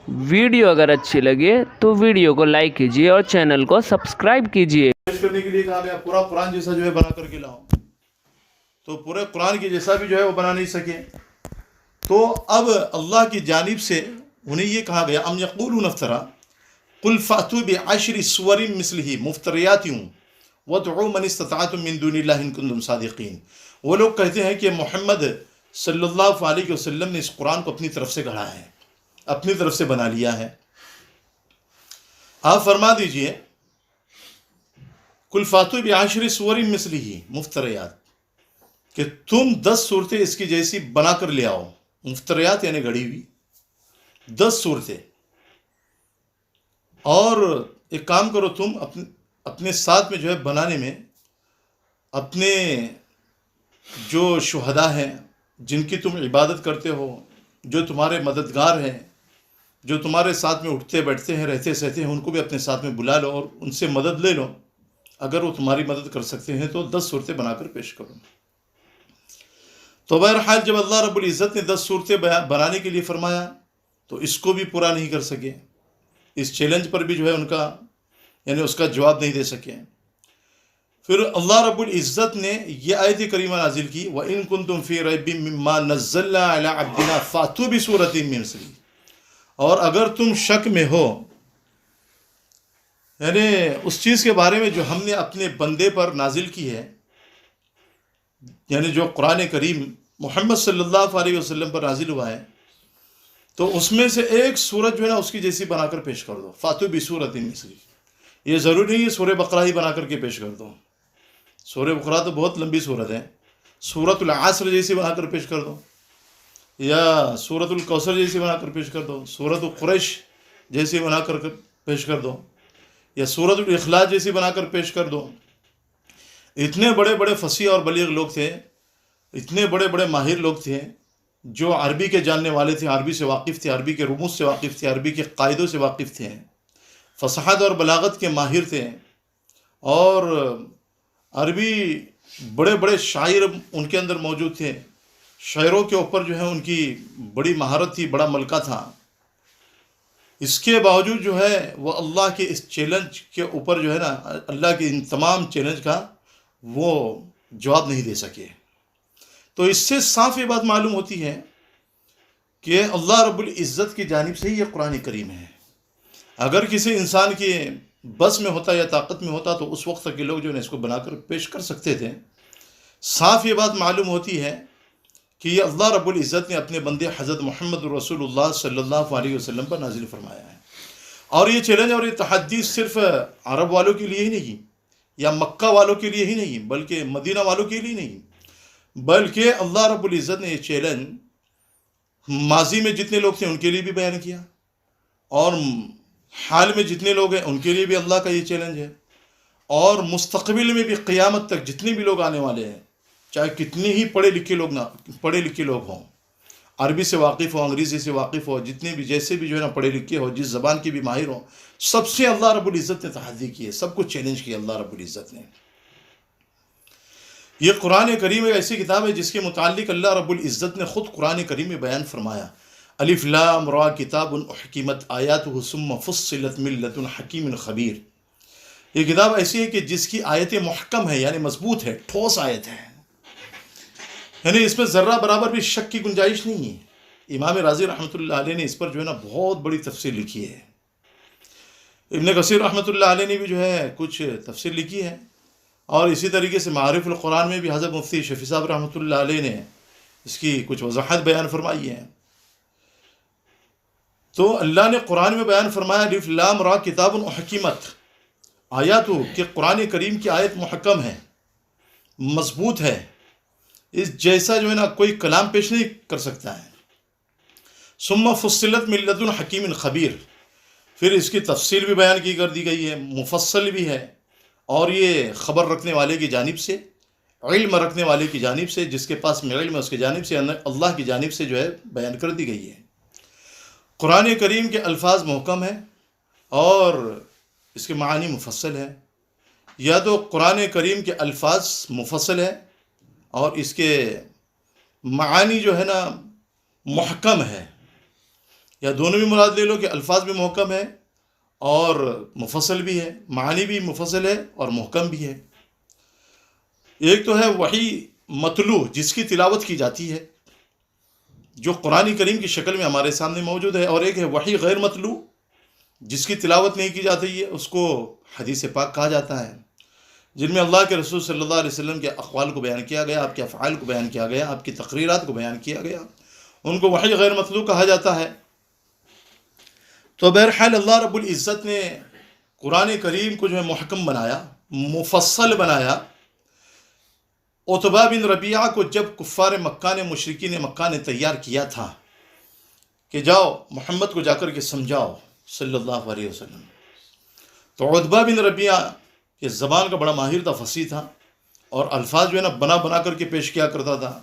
Video اگر اچھی لگے تو ویڈیو کو لائک کیجیے اور چینل کو سبسکرائب کیجیے۔ پیش کرنے کے لیے کہا گیا پورا قرآن جیسا جو ہے بنا کر کے لاؤ، تو پورے قرآن کے جیسا بھی جو ہے وہ بنا نہیں سکے۔ تو اب اللہ کی جانب سے انہیں یہ کہا گیا ام یقولون افترا قل فاتوا بعشر سور مثلہ مفتریات وادعوا من استطعتم من دون اللہ ان کنتم صادقین۔ وہ لوگ کہتے ہیں کہ محمد صلی اللہ علیہ وسلم نے اس قرآن کو اپنی طرف سے گھڑا ہے، اپنی طرف سے بنا لیا ہے۔ آپ فرما دیجئے قل فاتوا بعشر سور مثلہ مفتریات، کہ تم 10 صورتیں اس کی جیسی بنا کر لے آؤ۔ مفتریات یعنی گھڑی ہوئی 10 صورتیں، اور ایک کام کرو تم اپنے ساتھ میں جو ہے بنانے میں اپنے جو شہداء ہیں جن کی تم عبادت کرتے ہو، جو تمہارے مددگار ہیں، جو تمہارے ساتھ میں اٹھتے بیٹھتے ہیں رہتے سہتے ہیں، ان کو بھی اپنے ساتھ میں بلا لو اور ان سے مدد لے لو۔ اگر وہ تمہاری مدد کر سکتے ہیں تو 10 صورتیں بنا کر پیش کرو۔ تو بہرحال جب اللہ رب العزت نے 10 صورتیں بنانے کے لیے فرمایا تو اس کو بھی پورا نہیں کر سکے، اس چیلنج پر بھی جو ہے ان کا یعنی اس کا جواب نہیں دے سکے۔ پھر اللہ رب العزت نے یہ آیت کریمہ نازل کی وَإِن كُنتُمْ فِي رَيْبٍ مِّمَّا نَزَّلْنَا عَلَىٰ عَبْدِنَا فَأْتُوا بِسُورَةٍ مِّن مِّثْلِهِ، اور اگر تم شک میں ہو یعنی اس چیز کے بارے میں جو ہم نے اپنے بندے پر نازل کی ہے، یعنی جو قرآن کریم محمد صلی اللہ علیہ وسلم پر نازل ہوا ہے، تو اس میں سے ایک سورت جو ہے نا اس کی جیسی بنا کر پیش کر دو۔ فاتو بسورۃ مثلہ، یہ ضروری نہیں ہے سورہ بقرہ ہی بنا کر کے پیش کر دو، سورہ بقرہ تو بہت لمبی سورت ہے، سورۃ العصر جیسی بنا کر پیش کر دو، یا سورۃ الکوثر جیسی بنا کر پیش کر دو، سورۃ قریش جیسی بنا کر پیش کر دو، یا سورۃ الاخلاص جیسی بنا کر پیش کر دو۔ اتنے بڑے بڑے فصیح اور بلیغ لوگ تھے، اتنے بڑے بڑے ماہر لوگ تھے جو عربی کے جاننے والے تھے، عربی سے واقف تھے، عربی کے رموز سے واقف تھے، عربی کے قاعدوں سے واقف تھے، فصاحت اور بلاغت کے ماہر تھے، اور عربی بڑے بڑے شاعر ان کے اندر موجود تھے، شعروں کے اوپر جو ہے ان کی بڑی مہارت تھی، بڑا ملکہ تھا۔ اس کے باوجود جو ہے وہ اللہ کے اس چیلنج کے اوپر جو ہے نا اللہ کے ان تمام چیلنج کا وہ جواب نہیں دے سکے۔ تو اس سے صاف یہ بات معلوم ہوتی ہے کہ اللہ رب العزت کی جانب سے ہی یہ قرآن کریم ہے۔ اگر کسی انسان کے بس میں ہوتا یا طاقت میں ہوتا تو اس وقت تک کے لوگ جو ہے اس کو بنا کر پیش کر سکتے تھے۔ صاف یہ بات معلوم ہوتی ہے کہ یہ اللہ رب العزت نے اپنے بندے حضرت محمد رسول اللہ صلی اللہ علیہ وسلم پر نازل فرمایا ہے۔ اور یہ چیلنج اور یہ تحدی صرف عرب والوں کے لیے ہی نہیں، یا مکہ والوں کے لیے ہی نہیں، بلکہ مدینہ والوں کے لیے نہیں، بلکہ اللہ رب العزت نے یہ چیلنج ماضی میں جتنے لوگ تھے ان کے لیے بھی بیان کیا، اور حال میں جتنے لوگ ہیں ان کے لیے بھی اللہ کا یہ چیلنج ہے، اور مستقبل میں بھی قیامت تک جتنے بھی لوگ آنے والے ہیں، چاہے کتنے ہی پڑھے لکھے لوگ ہوں، عربی سے واقف ہو، انگریزی سے واقف ہو، جتنے بھی جیسے بھی جو ہے نا پڑھے لکھے ہو، جس زبان کے بھی ماہر ہوں، سب سے اللہ رب العزت نے تحدی کی ہے، سب کو چیلنج کیا اللہ رب العزت نے۔ یہ قرآن کریم ایک ایسی کتاب ہے جس کے متعلق اللہ رب العزت نے خود قرآن کریم میں بیان فرمایا، الف لام را کتاب احکمت آیاتہ ثم فصلت من لدن حکیم خبیر۔ یہ کتاب ایسی ہے کہ جس کی آیتیں محکم ہے، یعنی مضبوط ہے، ٹھوس آیت ہے، یعنی اس میں ذرہ برابر بھی شک کی گنجائش نہیں ہے۔ امام رازی رحمۃ اللہ علیہ نے اس پر جو ہے نا بہت بڑی تفسیر لکھی ہے، ابن کثیر رحمۃ اللہ علیہ نے بھی جو ہے کچھ تفسیر لکھی ہے، اور اسی طریقے سے معارف القرآن میں بھی حضرت مفتی شفیع صاحب رحمۃ اللہ علیہ نے اس کی کچھ وضاحت بیان فرمائی ہے۔ تو اللہ نے قرآن میں بیان فرمایا الف لام را کتاب احکمت آیاتہ، کہ قرآن کریم کی آیت محکم ہے، مضبوط ہے، اس جیسا جو ہے نا کوئی کلام پیش نہیں کر سکتا ہے۔ ثم فصلت من لدن حکیم خبیر، پھر اس کی تفصیل بھی بیان کی کر دی گئی ہے، مفصل بھی ہے، اور یہ خبر رکھنے والے کی جانب سے، علم رکھنے والے کی جانب سے، جس کے پاس میں علم ہے اس کی جانب سے، اللہ کی جانب سے جو ہے بیان کر دی گئی ہے۔ قرآن کریم کے الفاظ محکم ہیں اور اس کے معانی مفصل ہیں، یا تو قرآن کریم کے الفاظ مفصل ہیں اور اس کے معانی جو ہے نا محکم ہے، یا دونوں بھی مراد لے لو کہ الفاظ بھی محکم ہے اور مفصل بھی ہے، معنی بھی مفصل ہے اور محکم بھی ہے۔ ایک تو ہے وحی متلو جس کی تلاوت کی جاتی ہے، جو قرآن کریم کی شکل میں ہمارے سامنے موجود ہے، اور ایک ہے وحی غیر متلو جس کی تلاوت نہیں کی جاتی ہے، اس کو حدیث پاک کہا جاتا ہے، جن میں اللہ کے رسول صلی اللہ علیہ وسلم کے اقوال کو بیان کیا گیا، آپ کے افعال کو بیان کیا گیا، آپ کی تقریرات کو بیان کیا گیا، ان کو وحی غیر متلو کہا جاتا ہے۔ تو بہرحال اللہ رب العزت نے قرآن کریم کو جو ہے محکم بنایا، مفصل بنایا۔ عتبہ بن ربیعہ کو جب کفار مکہ نے، مشرکین مکہ نے تیار کیا تھا کہ جاؤ محمد کو جا کر کے سمجھاؤ صلی اللہ علیہ وسلم، تو عتبہ بن ربیعہ یہ زبان کا بڑا ماہر تھا، فصیح تھا، اور الفاظ جو ہے نا بنا بنا کر کے پیش کیا کرتا تھا،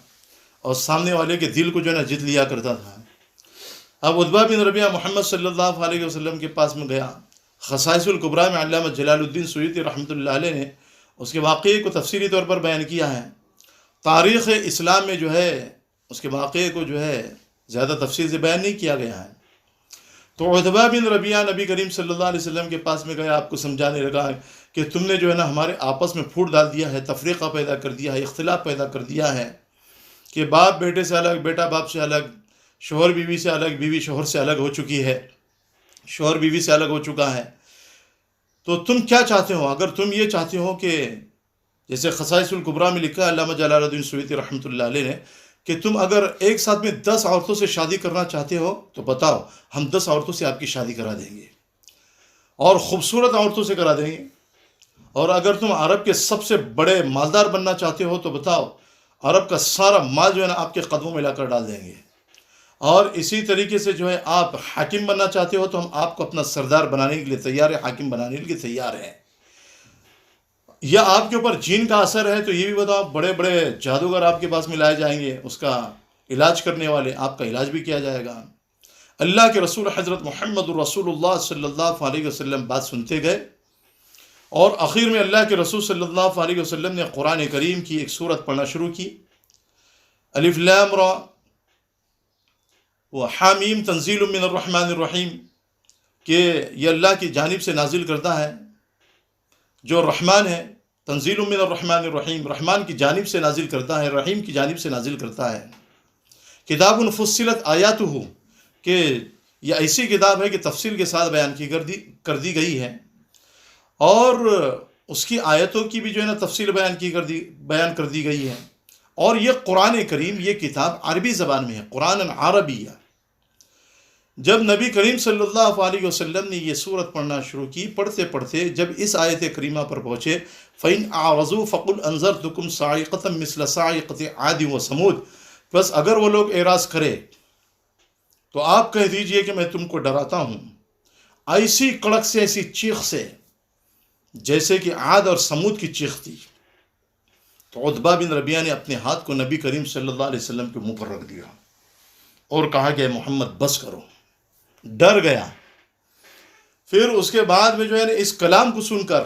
اور سامنے والے کے دل کو جو ہے نا جیت لیا کرتا تھا۔ اب عتبہ بن ربیعہ محمد صلی اللہ علیہ وسلم کے پاس میں گیا۔ خصائص الکبریٰ میں علامہ جلال الدین سیوطی رحمۃ اللہ علیہ نے اس کے واقعے کو تفصیلی طور پر بیان کیا ہے۔ تاریخ اسلام میں جو ہے اس کے واقعے کو جو ہے زیادہ تفصیل سے بیان نہیں کیا گیا ہے۔ تو عتبہ بن ربیعہ نبی کریم صلی اللہ علیہ وسلم کے پاس میں گیا، آپ کو سمجھانے لگا کہ تم نے جو ہے نا ہمارے آپس میں پھوٹ ڈال دیا ہے، تفریقہ پیدا کر دیا ہے، اختلاف پیدا کر دیا ہے، کہ باپ بیٹے سے الگ، بیٹا باپ سے الگ، شوہر بیوی سے الگ، بیوی شوہر سے الگ ہو چکی ہے، شوہر بیوی سے الگ ہو چکا ہے۔ تو تم کیا چاہتے ہو؟ اگر تم یہ چاہتے ہو کہ جیسے خصائص الکبریٰ میں لکھا ہے علامہ جلال الدین سیوطی رحمۃ اللہ علیہ نے کہ تم اگر ایک ساتھ میں 10 عورتوں سے شادی کرنا چاہتے ہو تو بتاؤ، ہم 10 عورتوں سے آپ کی شادی کرا دیں گے، اور خوبصورت عورتوں سے کرا دیں گے۔ اور اگر تم عرب کے سب سے بڑے مالدار بننا چاہتے ہو تو بتاؤ، عرب کا سارا مال جو ہے نا آپ کے قدموں میں لا کر ڈال دیں گے۔ اور اسی طریقے سے جو ہے آپ حاکم بننا چاہتے ہو تو ہم آپ کو اپنا سردار بنانے کے لیے تیار ہیں، حاکم بنانے کے لیے تیار ہیں۔ یا آپ کے اوپر جین کا اثر ہے تو یہ بھی بتاؤ، بڑے بڑے جادوگر آپ کے پاس میں لائے جائیں گے، اس کا علاج کرنے والے، آپ کا علاج بھی کیا جائے گا۔ اللہ کے رسول حضرت محمد رسول اللہ صلی اللہ علیہ وسلم بات سنتے گئے، اور آخر میں اللہ کے رسول صلی اللہ علیہ وسلم نے قرآن کریم کی ایک سورت پڑھنا شروع کی، الف لام را وحامیم تنزیل من الرحمن الرحیم، کہ یہ اللہ کی جانب سے نازل کرتا ہے جو رحمان ہے، تنزیل من الرحمن الرحیم، رحمان کی جانب سے نازل کرتا ہے، رحیم کی جانب سے نازل کرتا ہے۔ کتاب فصلت آیاتہ، کہ یہ ایسی کتاب ہے کہ تفصیل کے ساتھ بیان کر دی گئی ہے، اور اس کی آیتوں کی بھی جو ہے نا تفصیل بیان کر دی گئی ہے۔ اور یہ قرآن کریم، یہ کتاب عربی زبان میں ہے، قرآن عربی ہے۔ جب نبی کریم صلی اللہ علیہ وسلم نے یہ سورت پڑھنا شروع کی، پڑھتے پڑھتے جب اس آیت کریمہ پر پہنچے، فَإِنْ أَعْرَضُوا فَقُلْ أَنذَرْتُكُمْ صَاعِقَةً مِثْلَ صَاعِقَةِ عَادٍ وَثَمُودَ، بس اگر وہ لوگ اعراض کرے تو آپ کہہ دیجئے کہ میں تم کو ڈراتا ہوں ایسی کڑک سے، ایسی چیخ سے جیسے کہ عاد اور سمود کی چیخ تھی۔ تو عتبہ بن ربیعہ نے اپنے ہاتھ کو نبی کریم صلی اللہ علیہ وسلم کے منہ پر رکھ دیا اور کہا کہ محمد بس کرو، ڈر گیا۔ پھر اس کے بعد میں جو ہے نا اس کلام کو سن کر،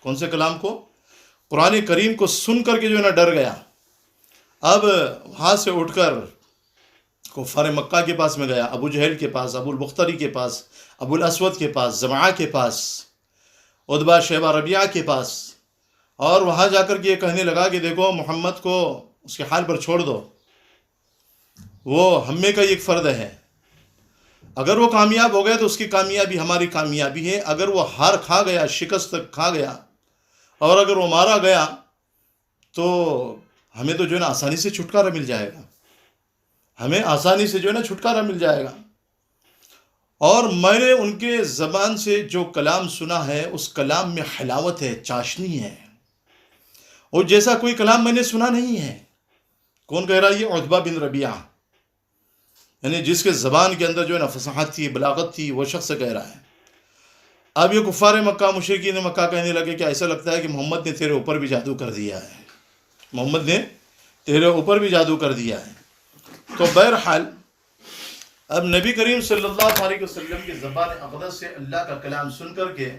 کون سے کلام کو؟ قرآن کریم کو سن کر کے جو ہے نا ڈر گیا۔ اب وہاں سے اٹھ کر کفار مکہ کے پاس میں گیا، ابو جہل کے پاس، ابو البختری کے پاس، ابو الاسود کے پاس، زمعہ کے پاس، عتبہ شیبہ ربیعہ کے پاس، اور وہاں جا کر کے یہ کہنے لگا کہ دیکھو محمد کو اس کے حال پر چھوڑ دو، وہ ہم میں کا ایک فرد ہے، اگر وہ کامیاب ہو گئے تو اس کی کامیابی ہماری کامیابی ہے، اگر وہ ہار کھا گیا، شکست کھا گیا، اور اگر وہ مارا گیا تو ہمیں تو جو ہے نا آسانی سے چھٹکارا مل جائے گا، ہمیں آسانی سے جو ہے نا چھٹکارا مل جائے گا۔ اور میں نے ان کے زبان سے جو کلام سنا ہے اس کلام میں حلاوت ہے، چاشنی ہے، اور جیسا کوئی کلام میں نے سنا نہیں ہے۔ کون کہہ رہا ہے؟ یہ عتبہ بن ربیعہ، یعنی جس کے زبان کے اندر جو ہے نا فصاحت تھی، بلاغت تھی، وہ شخص کہہ رہا ہے۔ اب یہ کفار مکہ، مشرکین مکہ کہنے لگے کہ ایسا لگتا ہے کہ محمد نے تیرے اوپر بھی جادو کر دیا ہے، محمد نے تیرے اوپر بھی جادو کر دیا ہے۔ تو بہرحال اب نبی کریم صلی اللہ علیہ وسلم کی زبان اقدس سے اللہ کا کلام سن کر کے